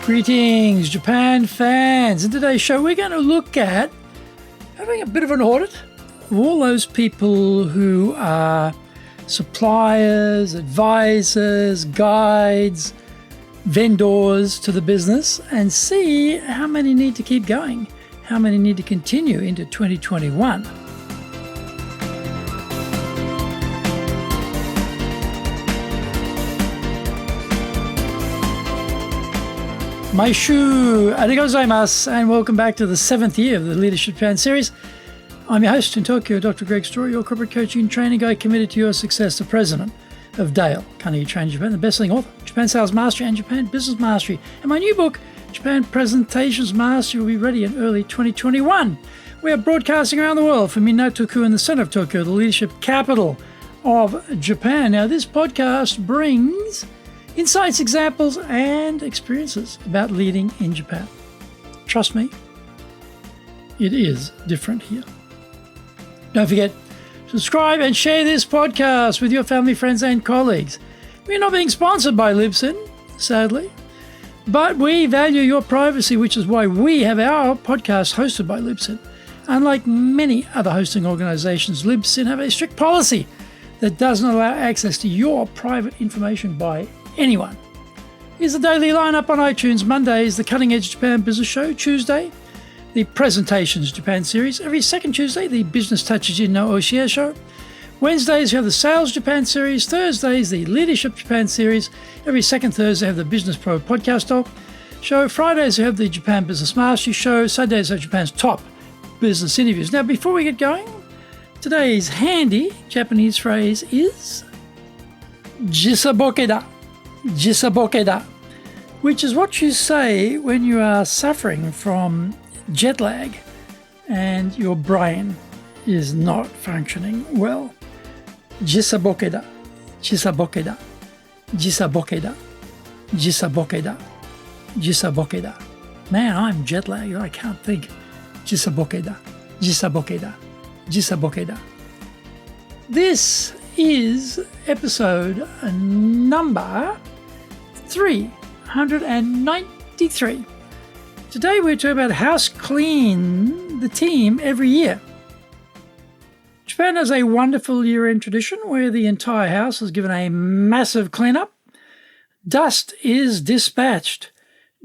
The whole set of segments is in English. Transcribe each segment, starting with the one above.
Greetings, Japan fans. In today's show, we're going to look at having a bit of an audit of all those people who are suppliers, advisors, guides, vendors to the business, and see how many need to keep going, how many need to continue into 2021. Maishu, arigatou gozaimasu, and welcome back to the 7th year of the Leadership Japan series. I'm your host in Tokyo, Dr. Greg Story, your corporate coaching and training guide committed to your success, the president of Dale Carnegie Training Japan, the best-selling author, Japan Sales Mastery and Japan Business Mastery. And my new book, Japan Presentations Mastery, will be ready in early 2021. We are broadcasting around the world from Minato-ku in the center of Tokyo, the leadership capital of Japan. Now, this podcast brings insights, examples, and experiences about leading in Japan. Trust me, it is different here. Don't forget, subscribe and share this podcast with your family, friends, and colleagues. We're not being sponsored by Libsyn, sadly, but we value your privacy, which is why we have our podcast hosted by Libsyn. Unlike many other hosting organizations, Libsyn have a strict policy that doesn't allow access to your private information by anyone. Here's the daily lineup on iTunes. Monday is the Cutting Edge Japan Business Show. Tuesday, the Presentations Japan series. Every second Tuesday, the Business Touches in no Oshie Show. Wednesdays, we have the Sales Japan series. Thursdays, the Leadership Japan series. Every second Thursday, we have the Business Pro Podcast Show. Fridays, we have the Japan Business Mastery Show. Sundays, we have Japan's top business interviews. Now, before we get going, today's handy Japanese phrase is jisabokeda. Jisabokeda, which is what you say when you are suffering from jet lag and your brain is not functioning well. Jisabokeda, jisabokeda, jisabokeda, jisabokeda, jisabokeda. Man, I'm jet lagged. I can't think. Jisabokeda, jisabokeda, jisabokeda. This is episode number 393. Today we're talking about house clean the team every year. Japan has a wonderful year-end tradition where the entire house is given a massive cleanup. Dust is dispatched,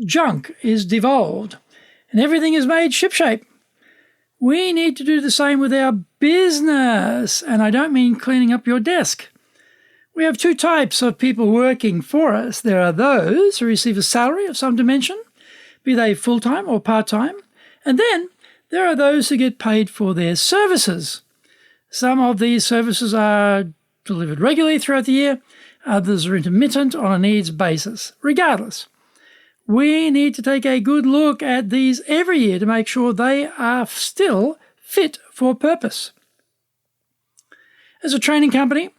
junk is devolved, and everything is made shipshape. We need to do the same with our business, and I don't mean cleaning up your desk. We have two types of people working for us. There are those who receive a salary of some dimension, be they full-time or part-time, and then there are those who get paid for their services. Some of these services are delivered regularly throughout the year, others are intermittent on a needs basis. Regardless, we need to take a good look at these every year to make sure they are still fit for purpose. As a training company,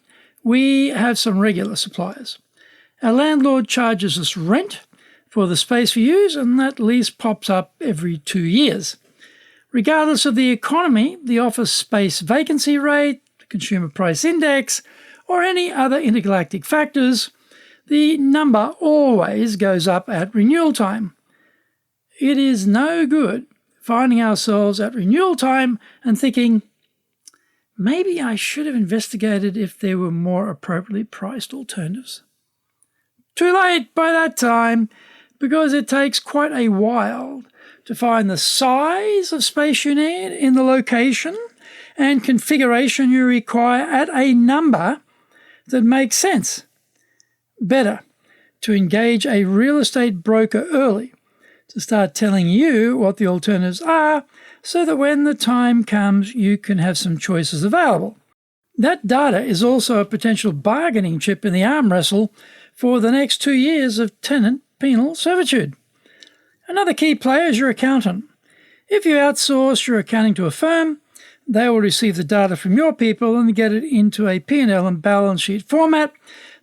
we have some regular suppliers. Our landlord charges us rent for the space we use, and that lease pops up every 2 years. Regardless of the economy, the office space vacancy rate, the consumer price index, or any other intergalactic factors, the number always goes up at renewal time. It is no good finding ourselves at renewal time and thinking, maybe I should have investigated if there were more appropriately priced alternatives. Too late by that time, because it takes quite a while to find the size of space you need in the location and configuration you require at a number that makes sense. Better to engage a real estate broker early to start telling you what the alternatives are so that when the time comes, you can have some choices available. That data is also a potential bargaining chip in the arm wrestle for the next 2 years of tenant penal servitude. Another key player is your accountant. If you outsource your accounting to a firm, they will receive the data from your people and get it into a P&L and balance sheet format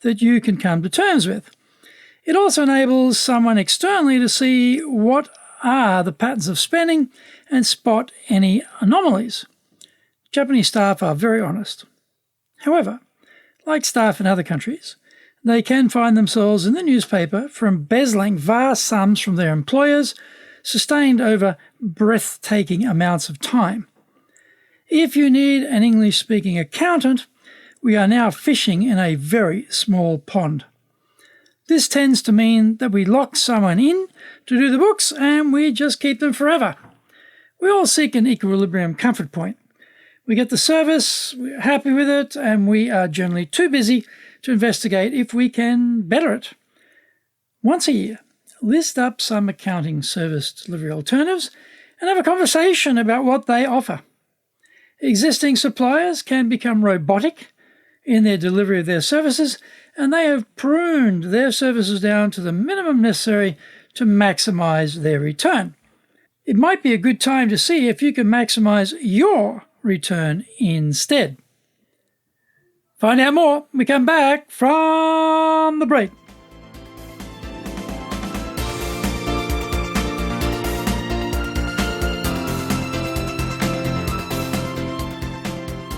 that you can come to terms with. It also enables someone externally to see what are the patterns of spending and spot any anomalies. Japanese staff are very honest. However, like staff in other countries, they can find themselves in the newspaper for embezzling vast sums from their employers, sustained over breathtaking amounts of time. If you need an English-speaking accountant, we are now fishing in a very small pond. This tends to mean that we lock someone in to do the books and we just keep them forever. We all seek an equilibrium comfort point. We get the service, we're happy with it, and we are generally too busy to investigate if we can better it. Once a year, list up some accounting service delivery alternatives and have a conversation about what they offer. Existing suppliers can become robotic in their delivery of their services, and they have pruned their services down to the minimum necessary to maximize their return. It might be a good time to see if you can maximize your return instead. Find out more when we come back from the break.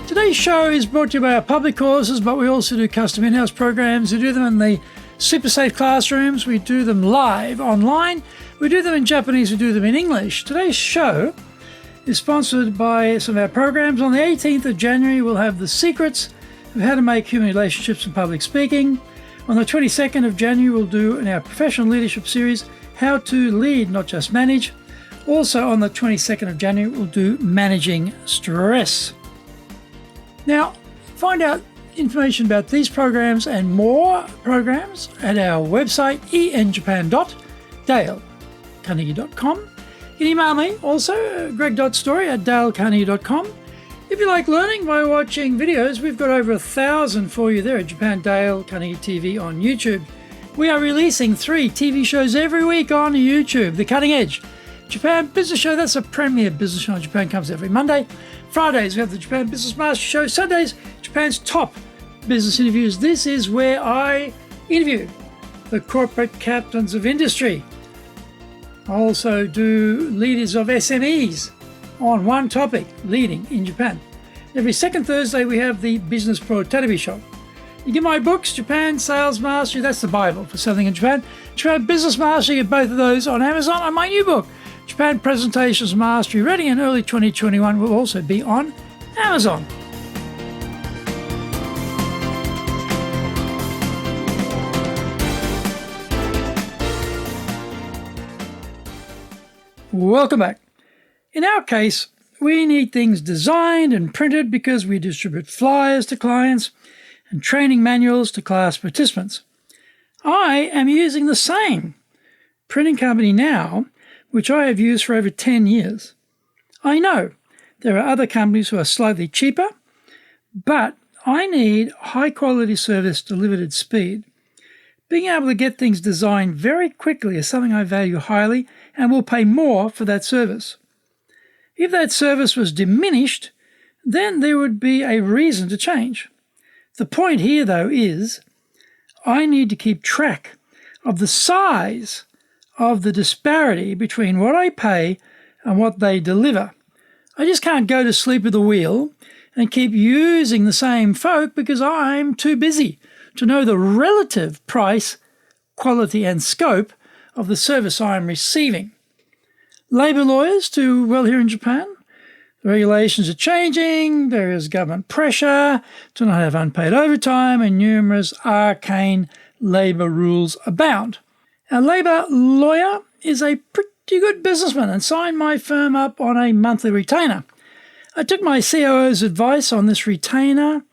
Today's show is brought to you by our public courses, but we also do custom in-house programs. We do them in the SuperSafe classrooms. We do them live online. We do them in Japanese. We do them in English. Today's show is sponsored by some of our programs. On the 18th of January, we'll have The Secrets of How to Make Human Relationships and Public Speaking. On the 22nd of January, we'll do in our Professional Leadership Series, How to Lead, Not Just Manage. Also on the 22nd of January, we'll do Managing Stress. Now, find out information about these programs and more programs at our website, enjapan.dalecarnegie.com. You can email me also, greg.story@dalecarnegie.com. If you like learning by watching videos, we've got over 1,000 for you there at Japan Dale Carnegie TV on YouTube. We are releasing 3 TV shows every week on YouTube. The Cutting Edge Japan Business Show, that's a premier business show in Japan, comes every Monday. Fridays, we have the Japan Business Master Show. Sundays, Japan's top business interviews. This is where I interview the corporate captains of industry. I also do leaders of SMEs on one topic, leading in Japan. Every second Thursday, we have the Business Pro Television Show. You get my books, Japan Sales Mastery, that's the Bible for selling in Japan. Japan Business Mastery, you get both of those on Amazon. And my new book, Japan Presentations Mastery, ready in early 2021, will also be on Amazon. Welcome back. In our case, we need things designed and printed because we distribute flyers to clients and training manuals to class participants. I am using the same printing company now, which I have used for over 10 years. I know there are other companies who are slightly cheaper, but I need high-quality service delivered at speed. Being able to get things designed very quickly is something I value highly and will pay more for that service. If that service was diminished, then there would be a reason to change. The point here, though, is I need to keep track of the size of the disparity between what I pay and what they deliver. I just can't go to sleep at the wheel and keep using the same folk because I'm too busy to know the relative price, quality and scope of the service I'm receiving. Labour lawyers do well here in Japan. The regulations are changing, there is government pressure to not have unpaid overtime, and numerous arcane labour rules abound. A labour lawyer is a pretty good businessman and signed my firm up on a monthly retainer. I took my COO's advice on this retainer,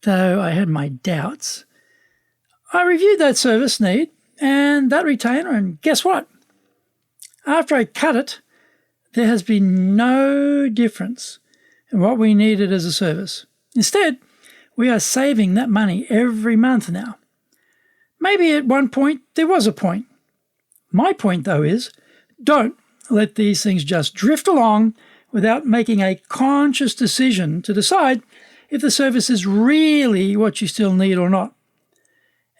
though I had my doubts. I reviewed that service need and that retainer, and guess what? After I cut it, there has been no difference in what we needed as a service. Instead, we are saving that money every month now. Maybe at one point there was a point. My point, though, is don't let these things just drift along without making a conscious decision to decide if the service is really what you still need or not.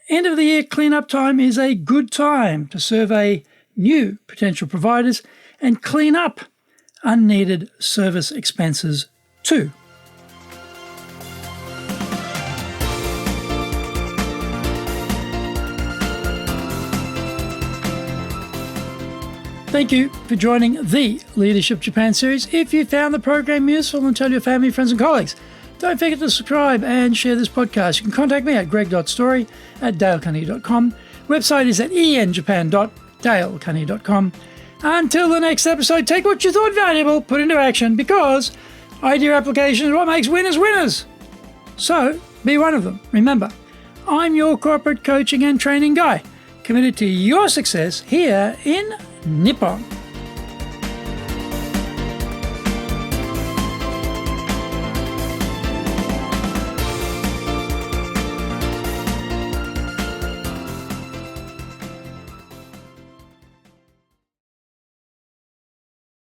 End of the year cleanup time is a good time to survey new potential providers and clean up unneeded service expenses too. Thank you for joining the Leadership Japan series. If you found the program useful, and tell your family, friends and colleagues. Don't forget to subscribe and share this podcast. You can contact me at greg.story@dalecarnegie.com. Website is at enjapan.dalecarnegie.com. Until the next episode, take what you thought valuable, put into action, because idea application is what makes winners winners. So, be one of them. Remember, I'm your corporate coaching and training guy, committed to your success here in Nippon.